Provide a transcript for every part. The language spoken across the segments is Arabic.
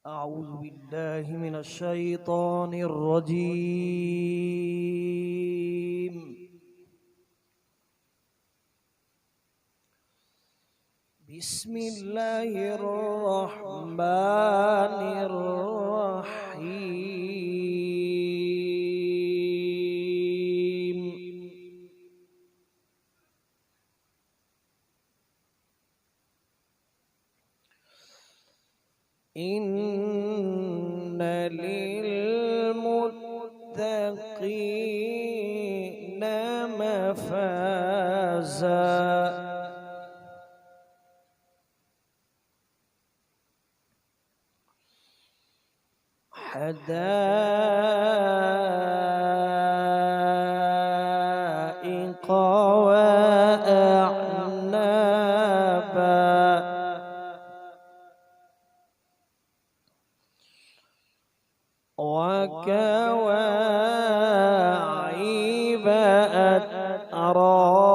أعوذ بالله من الشيطان الرجيم. بسم الله الرحمن الرحيم. إن للمتقين مفازا حدائق وأعنابا وكواعب أترابا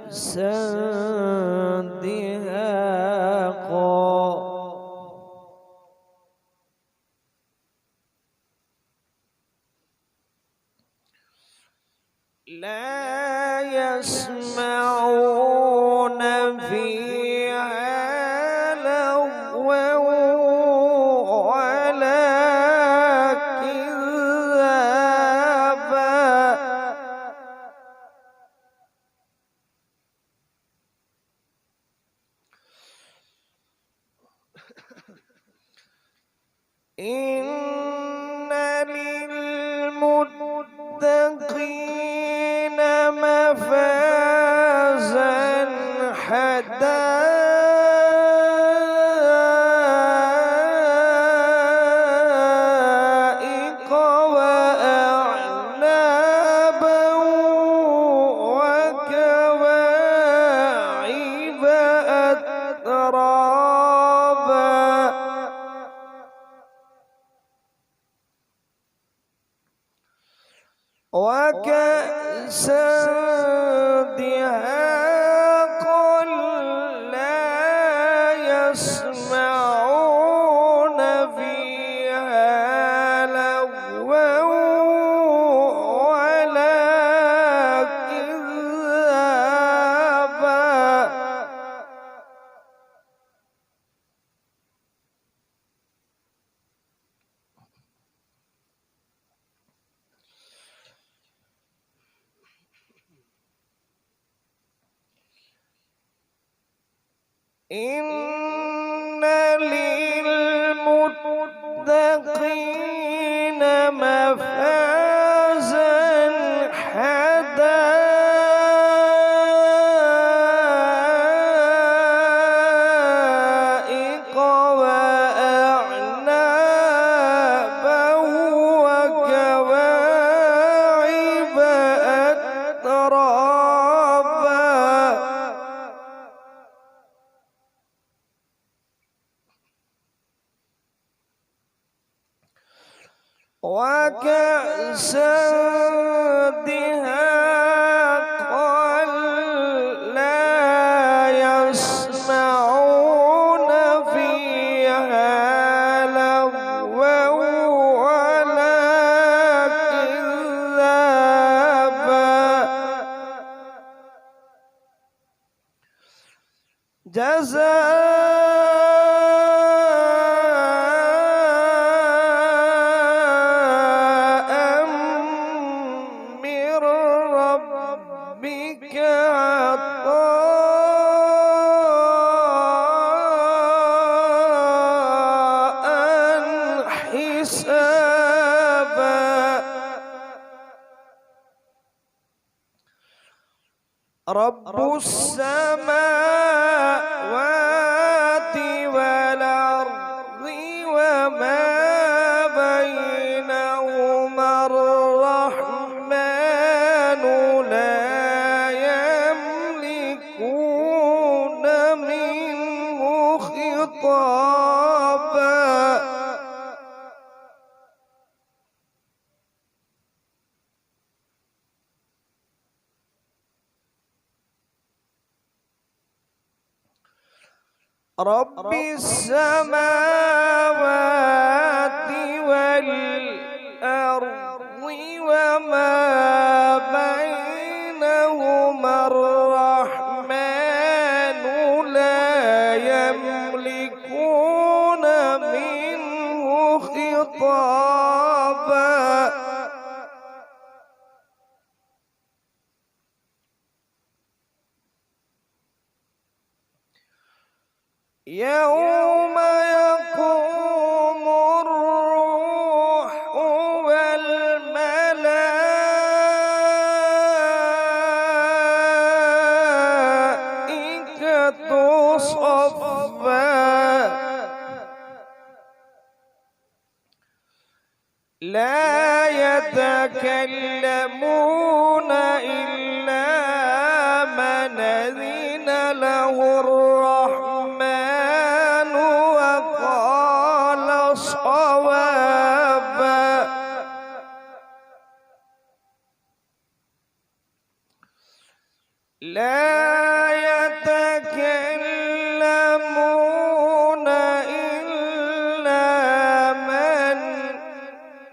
وكأسا دهاقا لا يسمعون فيها لغوا ولا كذابا إن للمتقين مفازا حدائق وأعنابا وكواعب أترابا وكأسا دهاقا لا يسمعون فيها لغوا ولا كذابا إن للمتقين مفازا حدائق وأعنابا وكواعب أترابا وكأسا دهاقا لا يسمعون فيها لغوا ولا كذابا جزاء من ربك عطاء حسابا رب السماوات والأرض وما بينهما الرحمن لا يملكون منه خطابا رب السماوات والأرض وما بينهما الرحمن لا يملكون منه خطابا يوم يقوم الروح والملائكة صفا لا يتكلمون إلا من أذن له الرحمن وقال صوابا لا يتكلمون إلا من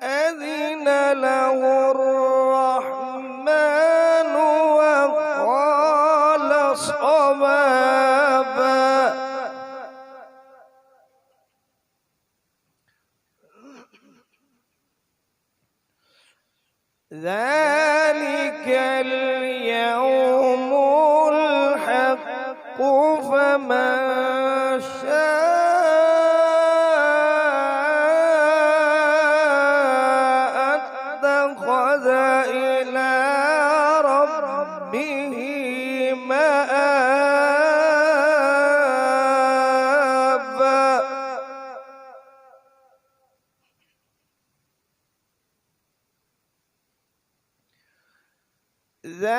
أذن له الرحمن وقال صوابا ذلك اليوم الحق فمن شاء اتخذ إلى ربه مآبا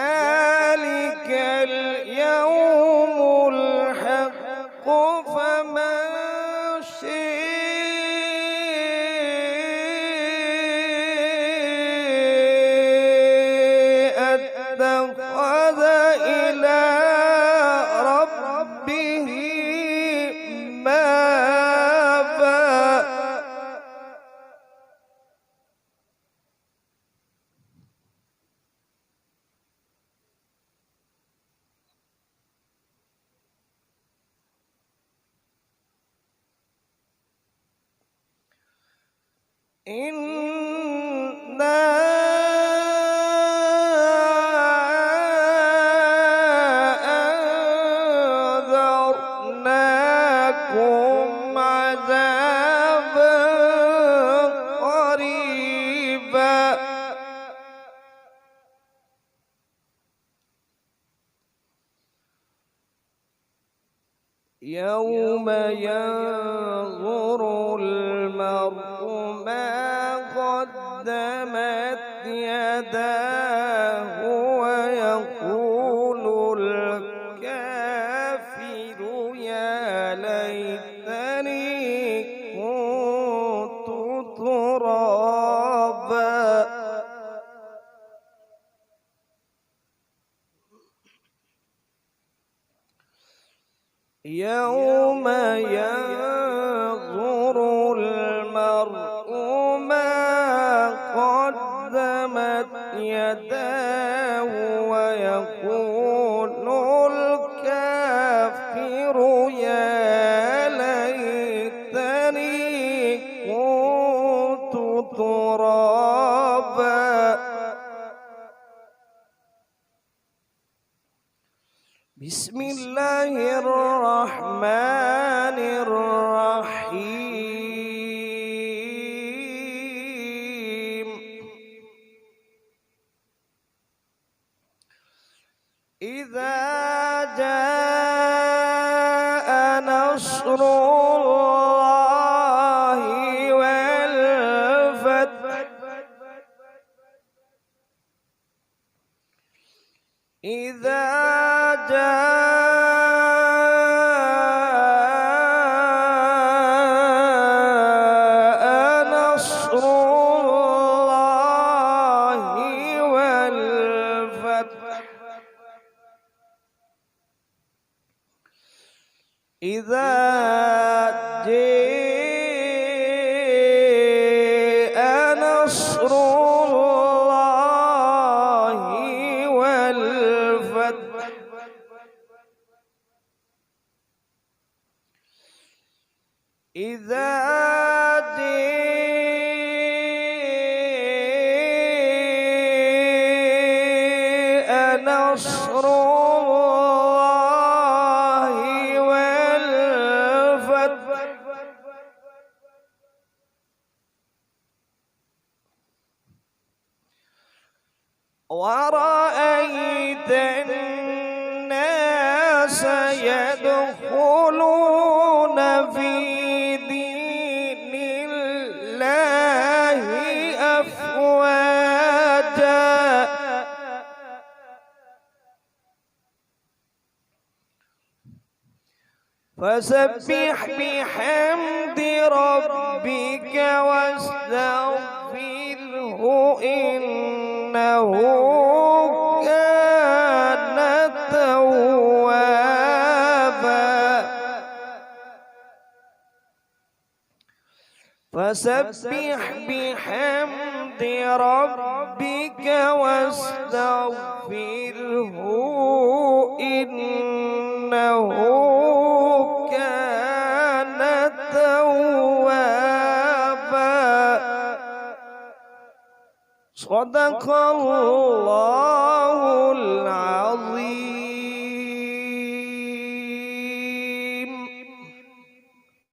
ذلك اليوم الحق فمن شاء اتخذ إلى ربه مآبا إنا أنذرناكم عذابا قريبا يوم ينظر المرء ما قدمت يداه ويقول الكافر يا ليتني كنت ترابا يوم ينظر المرء ما قدمت يداه ويقول الكافر يا ليتني كنت ترابا بسم الله الرحمن الرحيم إذا جاء نصر الله والفتح إذا جاء نصر الله والفتح إذا جاء نصر الله والفتح إذا جاء نصر الله والفتح ورأيت الناس يدخلون في دين الله أفواجا فسبح بحمد ربك واستغفره إنه كان توابا فسبح بحمد ربك واستغفره إنه كان توابا صدق الله العظيم.